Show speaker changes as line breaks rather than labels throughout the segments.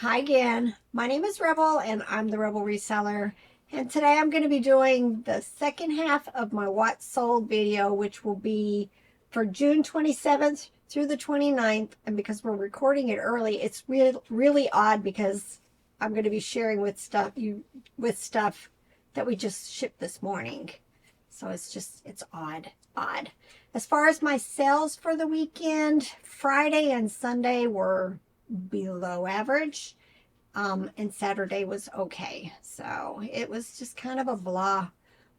Hi again, my name is Rebel and I'm the Rebel Reseller, and today I'm going to be doing the second half of my What Sold video, which will be for June 27th through the 29th. And because we're recording it early, it's really odd because I'm going to be sharing with stuff that we just shipped this morning. So it's odd. As far as my sales for the weekend, Friday and Sunday were below average, and Saturday was okay. So it was just kind of a blah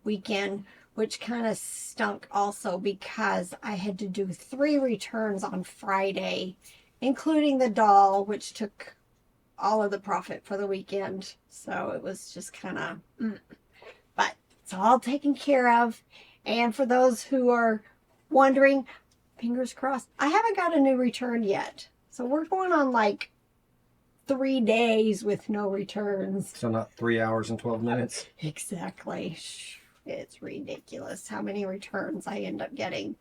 weekend, which kind of stunk also because I had to do 3 returns on Friday, including the doll, which took all of the profit for the weekend. So it was just kind of but it's all taken care of. And for those who are wondering, fingers crossed, I haven't got a new return yet. So we're going on like 3 days with no returns.
So not 3 hours and 12 minutes?
Exactly. It's ridiculous how many returns I end up getting.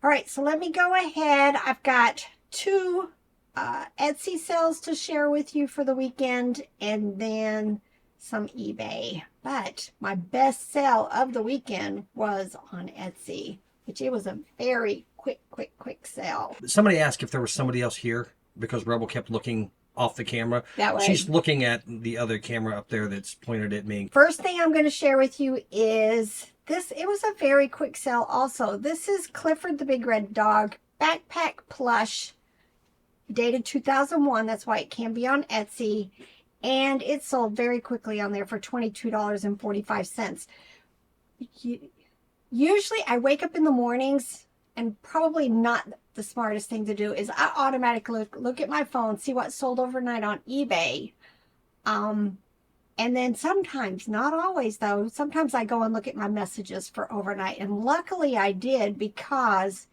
All right, so let me go ahead. I've got 2 Etsy sales to share with you for the weekend, and then some eBay. But my best sale of the weekend was on Etsy, which it was a very quick sale.
Somebody asked if there was somebody else here because Rebel kept looking off the camera.
That way.
She's looking at the other camera up there that's pointed at me.
First thing I'm going to share with you is this. It was a very quick sale also. This is Clifford the Big Red Dog backpack plush, dated 2001. That's why it can be on Etsy. And it sold very quickly on there for $22.45. Usually I wake up in the mornings, and probably not the smartest thing to do is I automatically look at my phone, see what sold overnight on eBay. And then sometimes, not always though, sometimes I go and look at my messages for overnight. And luckily I did, because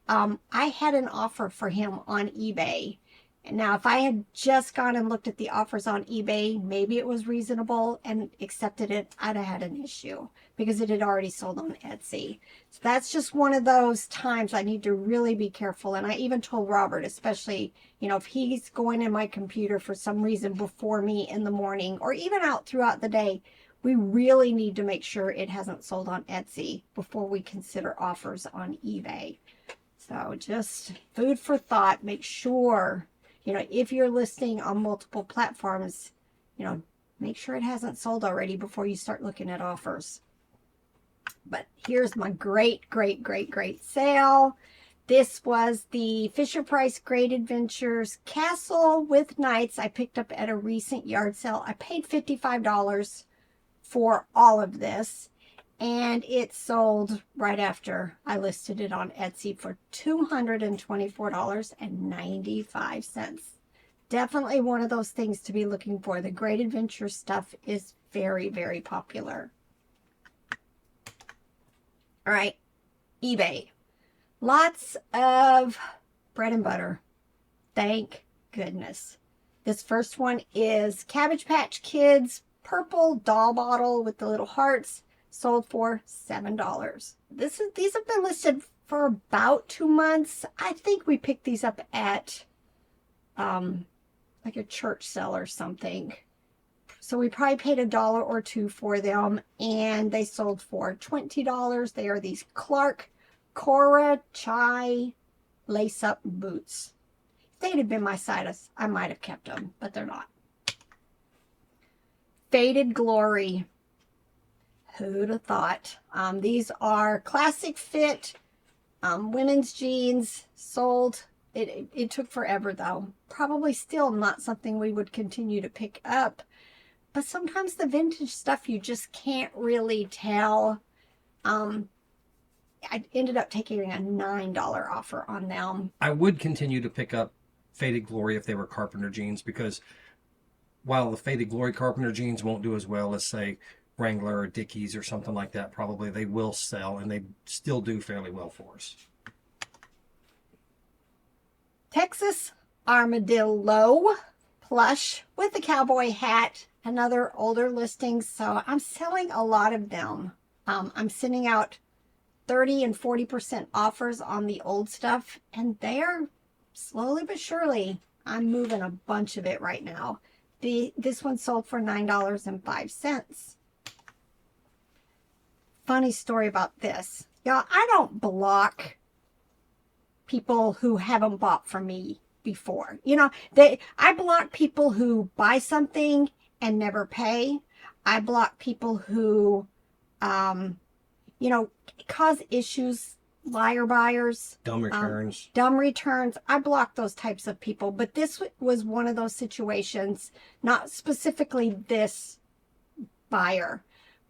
I had an offer for him on eBay. And now if I had just gone and looked at the offers on eBay, maybe it was reasonable and accepted it, I'd have had an issue because it had already sold on Etsy. So that's just one of those times I need to really be careful. And I even told Robert, especially, if he's going in my computer for some reason before me in the morning or even out throughout the day, we really need to make sure it hasn't sold on Etsy before we consider offers on eBay. So just food for thought. Make sure, if you're listing on multiple platforms, make sure it hasn't sold already before you start looking at offers. But here's my great sale. This was the Fisher-Price Great Adventures Castle with Knights I picked up at a recent yard sale. I paid $55 for all of this, and it sold right after I listed it on Etsy for $224.95. Definitely one of those things to be looking for. The Great Adventure stuff is very popular. All right, eBay. Lots of bread and butter. Thank goodness. This first one is Cabbage Patch Kids purple doll bottle with the little hearts. Sold for $7. These have been listed for about 2 months. I think we picked these up at like a church sale or something. So we probably paid $1 or $2 for them, and they sold for $20. They are these Clark Cora Chai lace-up boots. If they'd have been my size, I might have kept them, but they're not. Faded Glory. Who'd have thought? These are classic fit women's jeans. Sold. It took forever though. Probably still not something we would continue to pick up. But sometimes the vintage stuff you just can't really tell. I ended up taking a $9 offer on them.
I would continue to pick up Faded Glory if they were carpenter jeans, because while the Faded Glory carpenter jeans won't do as well as, say, Wrangler or Dickies or something like that, probably they will sell, and they still do fairly well for us.
Texas Armadillo plush with a cowboy hat. Another older listing, so I'm selling a lot of them. I'm sending out 30 and 40% offers on the old stuff, and they are slowly but surely I'm moving a bunch of it right now. This one sold for $9.05. Funny story about this. Y'all, I don't block people who haven't bought from me before. You know, I block people who buy something and never pay. I block people who, you know, cause issues, liar buyers.
Dumb returns.
Dumb returns. I block those types of people. But this was one of those situations, not specifically this buyer,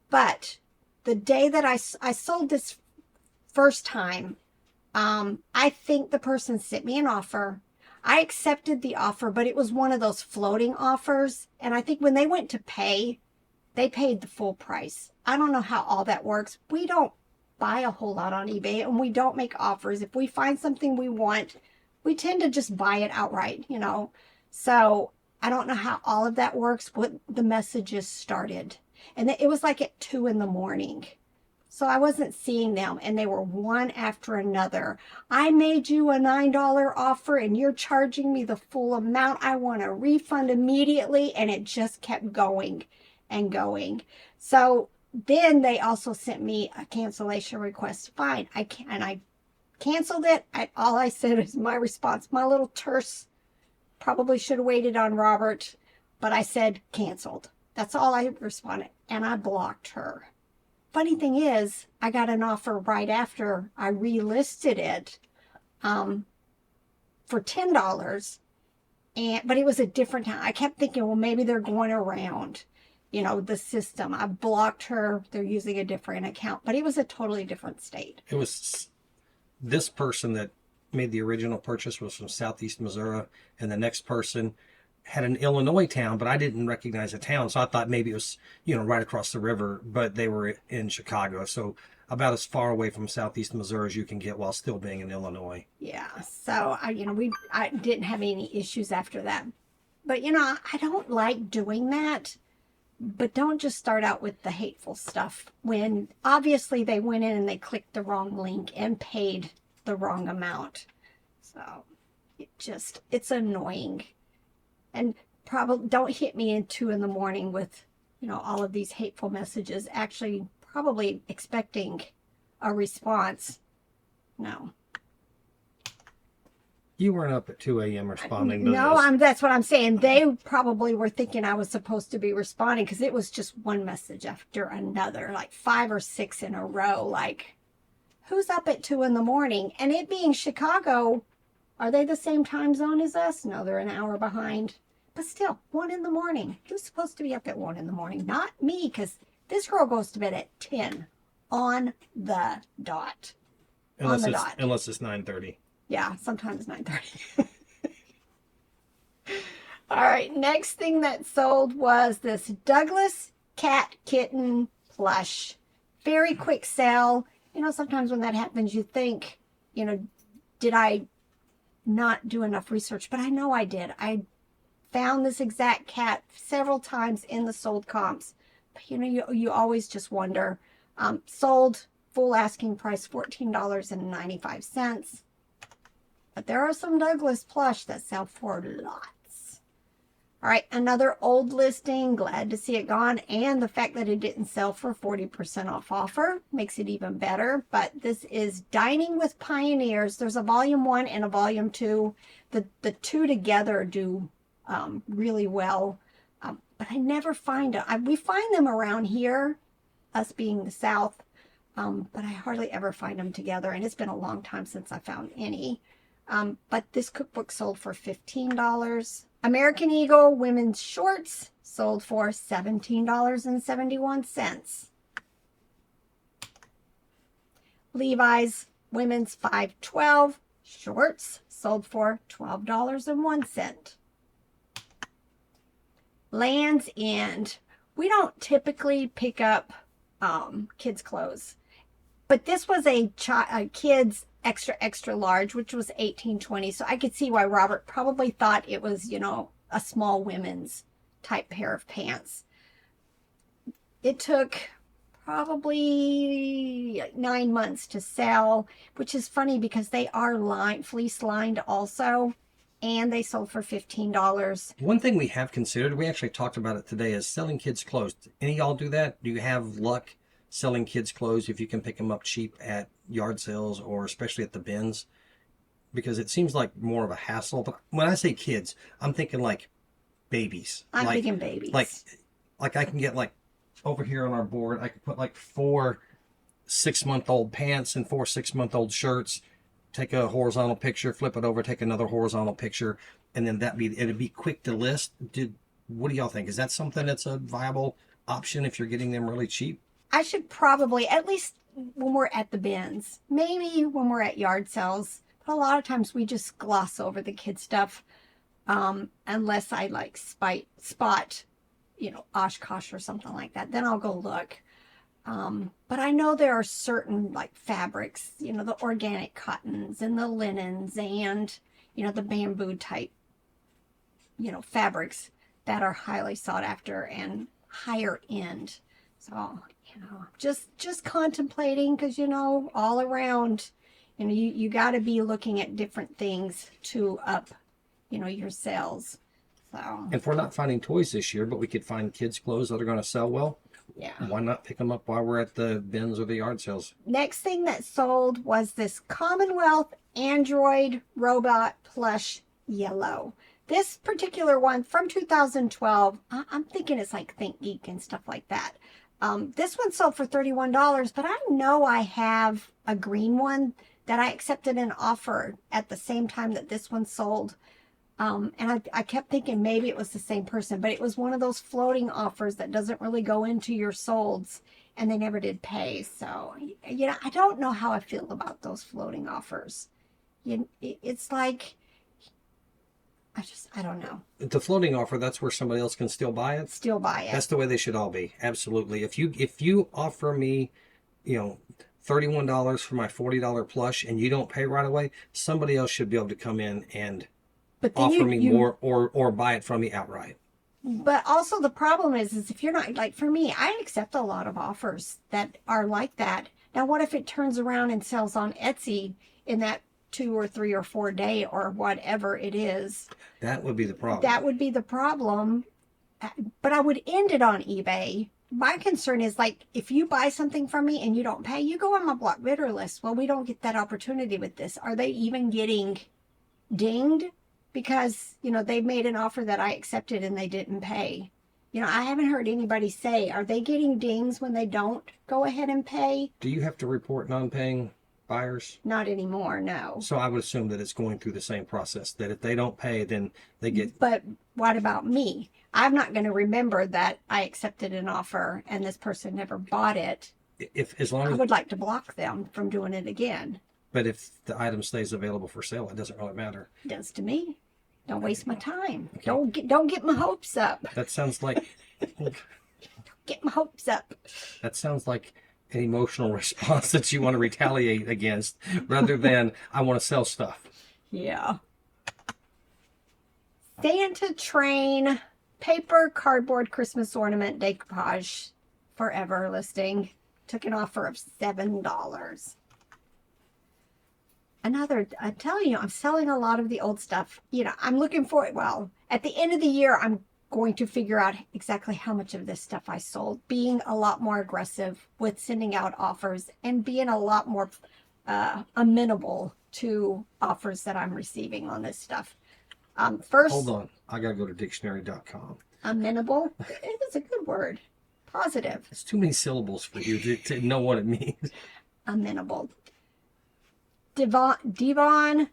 but the day that I sold this first time, I think the person sent me an offer. I accepted the offer, but it was one of those floating offers. And I think when they went to pay, they paid the full price. I don't know how all that works. We don't buy a whole lot on eBay, and we don't make offers. If we find something we want, we tend to just buy it outright, you know. So I don't know how all of that works, what the messages started. And it was like at 2 a.m. So I wasn't seeing them, and they were one after another. I made you a $9 offer and you're charging me the full amount. I want a refund immediately. And it just kept going and going. So then they also sent me a cancellation request. Fine. I canceled it. All I said is my response, my little terse, probably should have waited on Robert, but I said canceled. That's all I responded. And I blocked her. Funny thing is, I got an offer right after I relisted it for $10. But it was a different time. I kept thinking, well, maybe they're going around, you know, the system. I blocked her. They're using a different account. But it was a totally different state.
It was this person that made the original purchase was from Southeast Missouri, and the next person had an Illinois town, but I didn't recognize the town, so I thought maybe it was, you know, right across the river, but they were in Chicago, so about as far away from Southeast Missouri as you can get while still being in Illinois.
Yeah, so I didn't have any issues after that. But you know, I don't like doing that. But don't just start out with the hateful stuff when obviously they went in and they clicked the wrong link and paid the wrong amount. So it's annoying. And probably don't hit me at 2 a.m. with, you know, all of these hateful messages, actually probably expecting a response. No.
You weren't up at 2 a.m. responding to
No,
this.
that's what I'm saying. They probably were thinking I was supposed to be responding because it was just one message after another, like 5 or 6 in a row. Like, who's up at 2 a.m? And it being Chicago, are they the same time zone as us? No, they're an hour behind. But still, 1 a.m. Who's supposed to be up at 1 a.m? Not me, because this girl goes to bed at 10 on the dot.
Unless it's 9:30.
Yeah, sometimes 9:30. All right, next thing that sold was this Douglas cat kitten plush. Very quick sale. You know, sometimes when that happens, you think, you know, did I not do enough research? But I know I did. I found this exact cat several times in the sold comps. But, you know, you always just wonder. Sold full asking price, $14.95. But there are some Douglas plush that sell for lots. All right, another old listing. Glad to see it gone. And the fact that it didn't sell for 40% off offer makes it even better. But this is Dining with Pioneers. There's a volume 1 and a volume 2. The two together do really well. But I never find them. We find them around here, us being the South. But I hardly ever find them together. And it's been a long time since I found any. But this cookbook sold for $15. American Eagle women's shorts sold for $17.71. Levi's women's 512 shorts sold for $12.01. Land's End. We don't typically pick up kids' clothes, but this was a kid's extra large, which was $18.20. So I could see why Robert probably thought it was, you know, a small women's type pair of pants. It took probably 9 months to sell, which is funny because they are fleece lined also. and they sold for $15.
One thing we have considered, we actually talked about it today, is selling kids' clothes. Any of y'all do that? Do you have luck selling kids' clothes if you can pick them up cheap at yard sales or especially at the bins? Because it seems like more of a hassle. But when I say kids, I'm thinking like babies.
I'm
like,
thinking babies.
Like I can get like over here on our board, I could put like 4 6-month-old pants and 4 6-month-old shirts. Take a horizontal picture, flip it over, take another horizontal picture, and then it'd be quick to list. What do y'all think? Is that something that's a viable option if you're getting them really cheap?
I should probably, at least when we're at the bins, maybe when we're at yard sales, but a lot of times we just gloss over the kid stuff, unless I like spot, Oshkosh or something like that. Then I'll go look. But I know there are certain like fabrics, the organic cottons and the linens and, the bamboo type, fabrics that are highly sought after and higher end. So, just contemplating, because, all around, you got to be looking at different things to up, your sales. So,
If we're not finding toys this year, but we could find kids' clothes that are going to sell well,
yeah.
why not pick them up while we're at the bins or the yard sales?
Next thing that sold was this Commonwealth Android Robot Plush Yellow. This particular one from 2012, I'm thinking it's like Think Geek and stuff like that. This one sold for $31, but I know I have a green one that I accepted an offer at the same time that this one sold. And I kept thinking maybe it was the same person, but it was one of those floating offers that doesn't really go into your solds, and they never did pay. So, I don't know how I feel about those floating offers. It's like, I don't know.
The floating offer, that's where somebody else can still buy it.
Still buy it.
That's the way they should all be. Absolutely. If you offer me, $31 for my $40 plush and you don't pay right away, somebody else should be able to come in and offer me more or buy it from me outright.
But also the problem is if you're not, like for me, I accept a lot of offers that are like that. Now, what if it turns around and sells on Etsy in that 2 or 3 or 4 day or whatever it is?
That would be the problem.
That would be the problem. But I would end it on eBay. My concern is, like, if you buy something from me and you don't pay, you go on my block bidder list. Well, we don't get that opportunity with this. Are they even getting dinged? Because, they made an offer that I accepted and they didn't pay. I haven't heard anybody say, are they getting dings when they don't go ahead and pay?
Do you have to report non-paying buyers?
Not anymore, no.
So I would assume that it's going through the same process, that if they don't pay, then they get...
But what about me? I'm not going to remember that I accepted an offer and this person never bought it. I would like to block them from doing it again.
But if the item stays available for sale, it doesn't really matter.
It does to me. Don't waste my time. Okay. Don't get my hopes up.
That sounds like...
Get my hopes up.
That sounds like an emotional response that you want to retaliate against rather than I want to sell stuff.
Yeah. Santa Train paper cardboard Christmas ornament decoupage forever listing. Took an offer of $7. I'm telling you, I'm selling a lot of the old stuff. I'm looking for it. Well, at the end of the year, I'm going to figure out exactly how much of this stuff I sold, being a lot more aggressive with sending out offers and being a lot more amenable to offers that I'm receiving on this stuff. First,
hold on. I got to go to dictionary.com.
Amenable? It is a good word. Positive.
It's too many syllables for you to know what it means.
Amenable. Devon,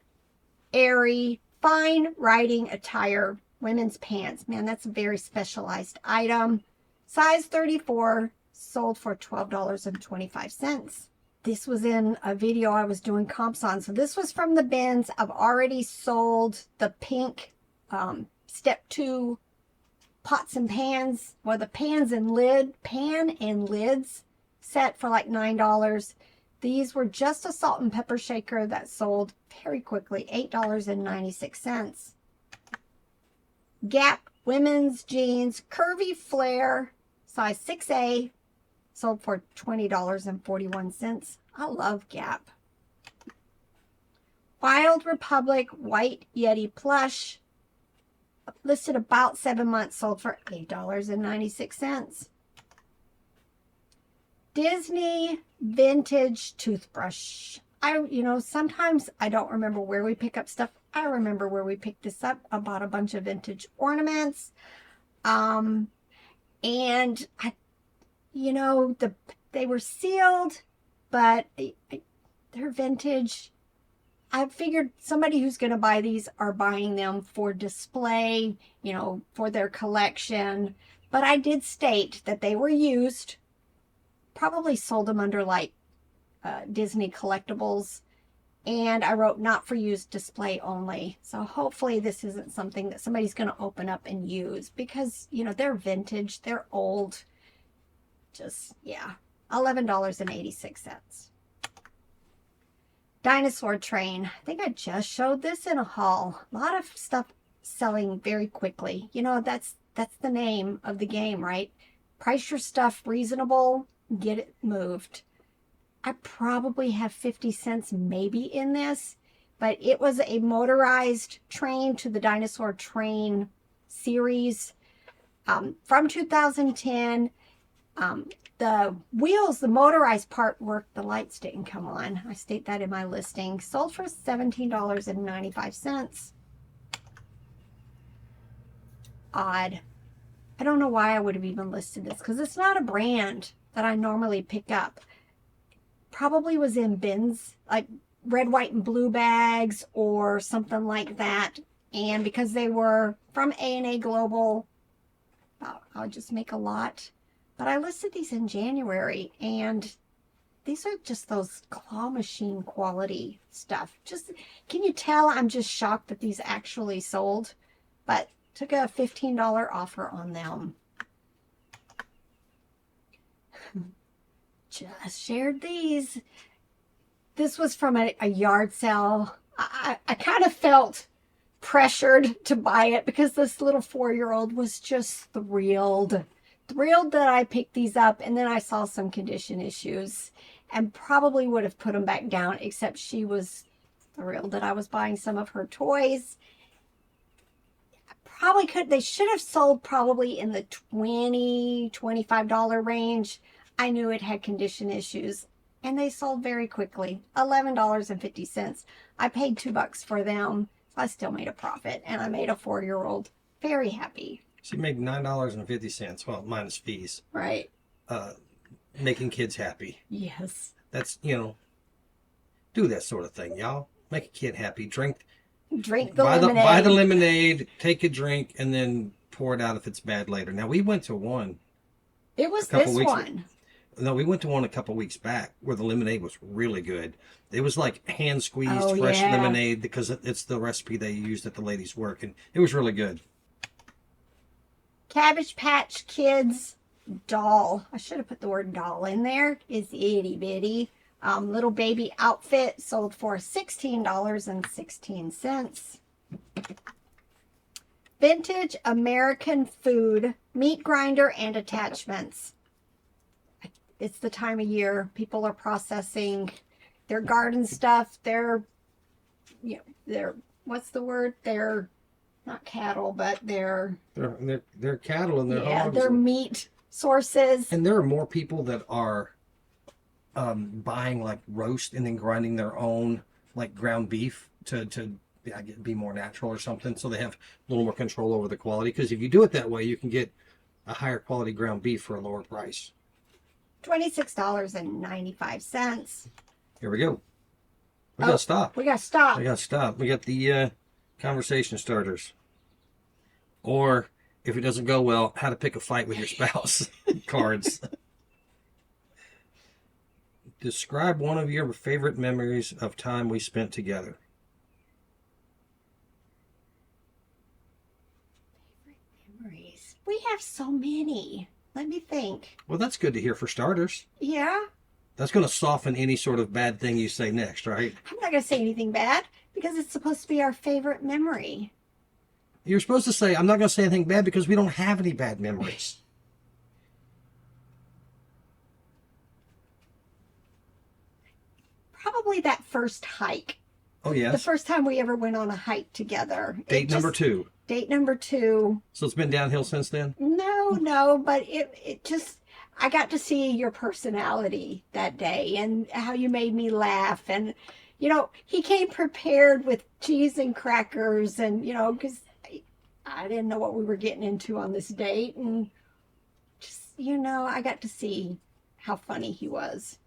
airy, fine riding attire, women's pants. Man, that's a very specialized item. Size 34, sold for $12.25. This was in a video I was doing comps on. So this was from the bins. I've already sold the pink step 2 pots and pans. Well, the pan and lids set for like $9. These were just a salt and pepper shaker that sold very quickly, $8.96. Gap women's jeans, curvy flare, size 6A, sold for $20.41. I love Gap. Wild Republic White Yeti Plush. Listed about 7 months, sold for $8.96. Disney Vintage Toothbrush. Sometimes I don't remember where we pick up stuff. I remember where we picked this up. I bought a bunch of vintage ornaments. And they were sealed, but they're vintage. I figured somebody who's going to buy these are buying them for display, for their collection. But I did state that they were used. Probably sold them under like Disney collectibles. And I wrote not for use, display only. So hopefully this isn't something that somebody's going to open up and use because, they're vintage, they're old. Just, yeah, $11.86. Dinosaur train. I think I just showed this in a haul. A lot of stuff selling very quickly. That's the name of the game, right? Price your stuff reasonable, get it moved. I probably have 50 cents maybe in this, but it was a motorized train to the dinosaur train series from 2010. The wheels, the motorized part worked. The lights didn't come on. I state that in my listing. Sold for $17.95. Odd. I don't know why I would have even listed this because it's not a brand that I normally pick up. Probably was in bins, like red, white, and blue bags or something like that. And because they were from A&A Global, I'll just make a lot. But I listed these in January, and these are just those claw machine quality stuff. Can you tell I'm just shocked that these actually sold? But took a $15 offer on them. Just shared these. This was from a yard sale. I kind of felt pressured to buy it because this little 4-year-old was just thrilled that I picked these up, and then I saw some condition issues and probably would have put them back down, except she was thrilled that I was buying some of her toys. They should have sold probably in the $20, $25 range. I knew it had condition issues, and they sold very quickly. $11.50. I paid $2 for them, so I still made a profit, and I made a 4-year-old very happy.
She made $9.50. Well, minus fees.
Right.
Making kids happy.
Yes.
That's, do that sort of thing, y'all. Make a kid happy. Drink the lemonade. Buy the lemonade, take a drink, and then pour it out if it's bad later. Now, we went to one.
It was this one.
No, we went to one a couple weeks back where the lemonade was really good. It was like hand squeezed fresh lemonade because it's the recipe they used at the ladies' work, and it was really good.
Cabbage Patch Kids doll. I should have put the word doll in there. It's itty bitty. Little baby outfit sold for $16.16. Vintage American food, meat grinder and attachments. It's the time of year. People are processing their garden stuff. They're what's the word? They're not cattle, but they're
cattle and they're hogs.
They're meat sources.
And there are more people that are buying like roast and then grinding their own like ground beef to be more natural or something, so they have a little more control over the quality. Because if you do it that way, you can get a higher quality ground beef for a lower price.
$26.95.
Here we go. We gotta stop.
We gotta stop.
We got the conversation starters. Or if it doesn't go well, how to pick a fight with your spouse cards. Describe one of your favorite memories of time we spent together.
Favorite memories. We have so many. Let me think.
Well, that's good to hear for starters.
Yeah.
That's going to soften any sort of bad thing you say next, right?
I'm not going to say anything bad because it's supposed to be our favorite memory.
You're supposed to say, I'm not going to say anything bad because we don't have any bad memories.
Probably that first hike.
Oh,
The
yes.
first time we ever went on a hike together.
Date number 2.
Date number 2.
So it's been downhill since then?
No, but it just, I got to see your personality that day and how you made me laugh. And, he came prepared with cheese and crackers and, because I didn't know what we were getting into on this date. And just, I got to see how funny he was.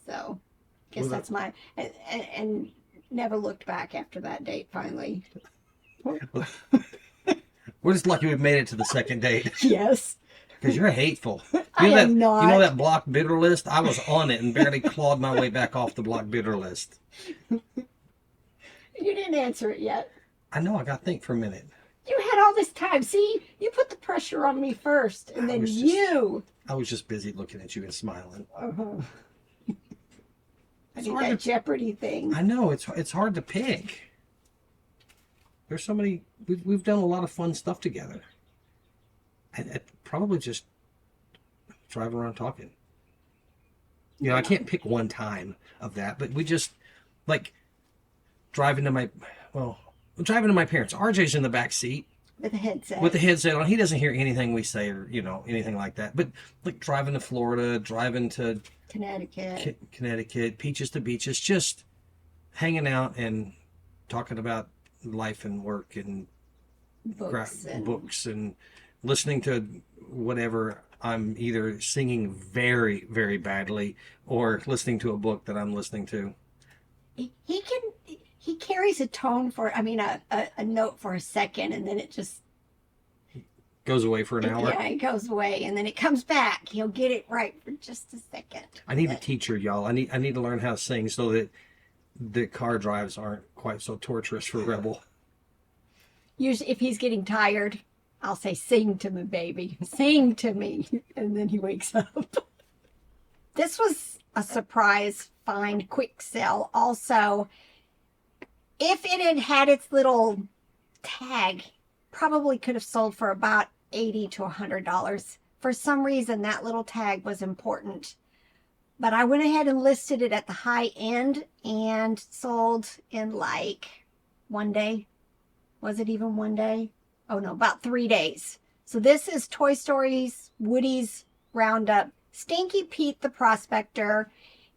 So, guess that's my, and never looked back after that date finally.
We're just lucky we made it to the second date.
Yes.
Because you're hateful.
I am not.
You know that blocked bidder list? I was on it and barely clawed my way back off the blocked bidder list.
You didn't answer it yet.
I know, I got to think for a minute.
You had all this time. See, you put the pressure on me first, and then
I was just busy looking at you and smiling.
I did that Jeopardy thing.
I know, it's hard to pick. There's so many, we've done a lot of fun stuff together. And probably just driving around talking. I can't pick one time of that, but we just, like, driving to my parents. RJ's in the back seat.
With a headset.
With the headset on. He doesn't hear anything we say or, anything like that. But, like, driving to Florida, driving to Connecticut, Peaches to Beaches, just hanging out and talking about life and work and books and listening to whatever. I'm either singing very, very badly or listening to a book that I'm listening to.
He carries a tone a note for a second, and then it just
goes away for an hour.
Yeah, it goes away, and then it comes back. He'll get it right for just a second.
I need a teacher, y'all. I need to learn how to sing so that the car drives aren't quite so torturous for Rebel.
Usually, if he's getting tired, I'll say, "Sing to me, baby. Sing to me." And then he wakes up. This was a surprise find, quick sell. Also, if it had had its little tag, probably could have sold for about $80 to $100. For some reason, that little tag was important. But I went ahead and listed it at the high end and sold in like one day. Was it even one day? Oh no, about 3 days. So this is Toy Story's Woody's Roundup. Stinky Pete the Prospector.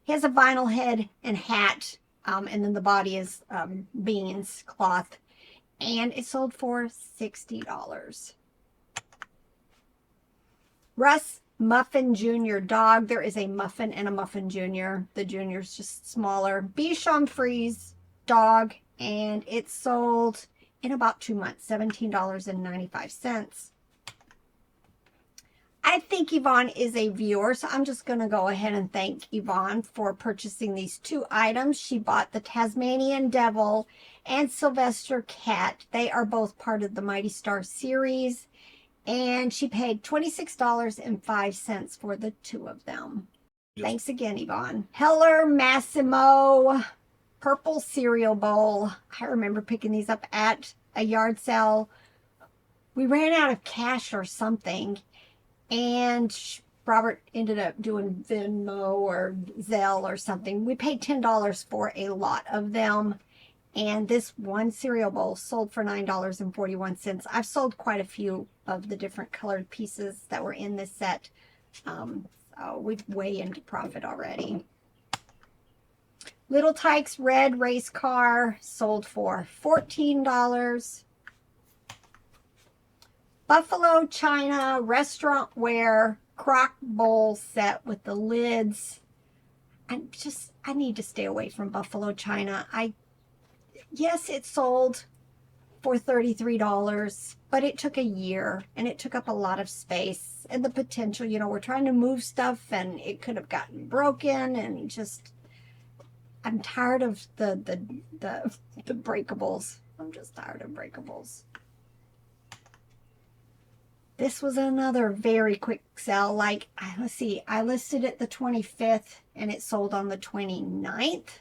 He has a vinyl head and hat. And then the body is beans, cloth. And it sold for $60. Russ Muffin Jr. dog. There is a Muffin and a Muffin Jr. The Jr.'s just smaller. Bichon Frise dog. And it sold in about 2 months, $17.95. I think Yvonne is a viewer, so I'm just going to go ahead and thank Yvonne for purchasing these 2 items. She bought the Tasmanian Devil and Sylvester Cat. They are both part of the Mighty Star series, and she paid $26.05 for the 2 of them. Thanks again, Yvonne. Heller Massimo purple cereal bowl. I remember picking these up at a yard sale. We ran out of cash or something, and Robert ended up doing Venmo or Zelle or something. We paid $10 for a lot of them. And this one cereal bowl sold for $9.41. I've sold quite a few of the different colored pieces that were in this set. So we're way into profit already. Little Tykes red race car sold for $14. Buffalo China restaurant ware crock bowl set with the lids. I need to stay away from Buffalo China. Yes, it sold for $33, but it took a year and it took up a lot of space and the potential, we're trying to move stuff and it could have gotten broken, and just, I'm tired of the breakables. I'm just tired of breakables. This was another very quick sell. Like, let's see, I listed it the 25th and it sold on the 29th.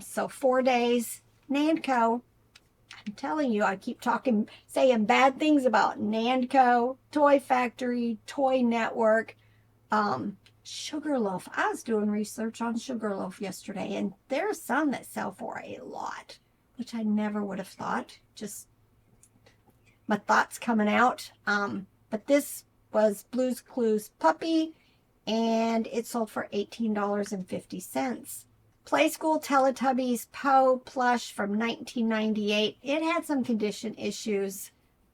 So 4 days. Nanco. I'm telling you, I keep saying bad things about Nanco, Toy Factory, Toy Network, Sugarloaf. I was doing research on Sugarloaf yesterday, and there's some that sell for a lot. which I never would have thought. Just my thoughts coming out. But this was Blue's Clues Puppy, and it sold for $18.50. Playskool Teletubbies Poe Plush from 1998. It had some condition issues,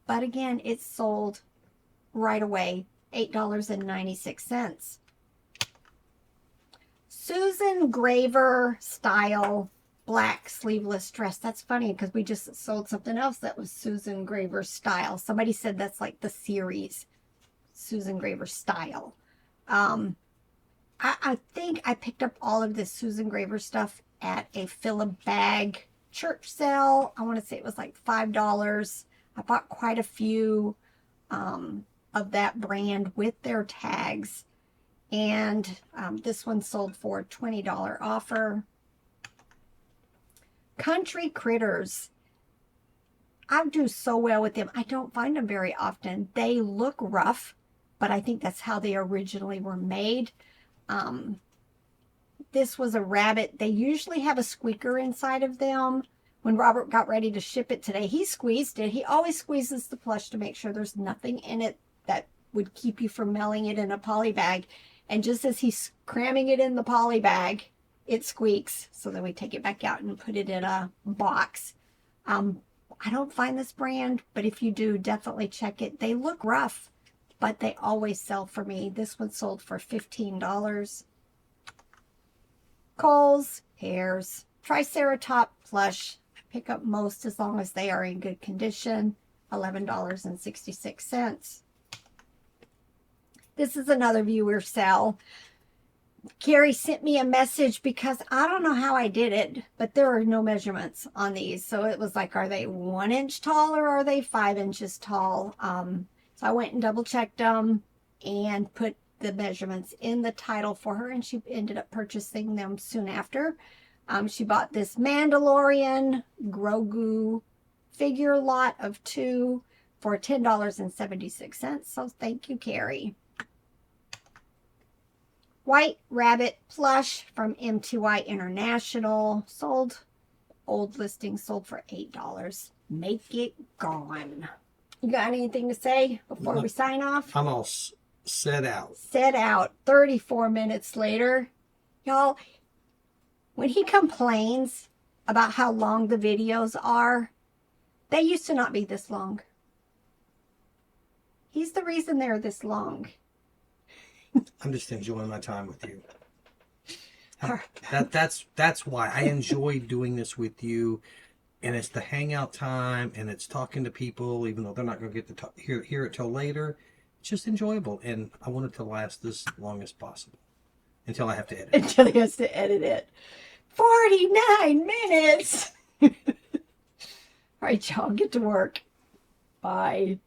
but again, it sold right away, $8.96. Susan Graver style black sleeveless dress. That's funny because we just sold something else that was Susan Graver style. Somebody said that's like the series, Susan Graver style. I think I picked up all of this Susan Graver stuff at a fill-a-bag church sale. I want to say it was like $5. I bought quite a few of that brand with their tags. And this one sold for a $20 offer. Country Critters. I do so well with them. I don't find them very often. They look rough, but I think that's how they originally were made. This was a rabbit. They usually have a squeaker inside of them. When Robert got ready to ship it today, he squeezed it. He always squeezes the plush to make sure there's nothing in it that would keep you from mailing it in a poly bag. And just as he's cramming it in the poly bag, it squeaks. So then we take it back out and put it in a box. I don't find this brand, but if you do, definitely check it. They look rough, but they always sell for me. This one sold for $15. Kohl's Hairs Triceratop Plush. I pick up most as long as they are in good condition. $11.66. This is another viewer sell. Carrie sent me a message because I don't know how I did it, but there are no measurements on these. So it was like, are they 1 inch tall or are they 5 inches tall? So I went and double checked them and put the measurements in the title for her, and she ended up purchasing them soon after. She bought this Mandalorian Grogu figure lot of 2 for $10.76. So thank you, Carrie. White Rabbit Plush from MTY International. Sold, old listing sold for $8. Make it gone. You got anything to say before we sign off?
I'm all set out.
Set out. 34 minutes later. Y'all, when he complains about how long the videos are, they used to not be this long. He's the reason they're this long.
I'm just enjoying my time with you. That's why I enjoy doing this with you, and it's the hangout time, and it's talking to people, even though they're not going to get to hear it till later. It's just enjoyable, and I want it to last as long as possible until I have to edit.
Until he has to edit it. 49 minutes. All right, y'all, get to work. Bye.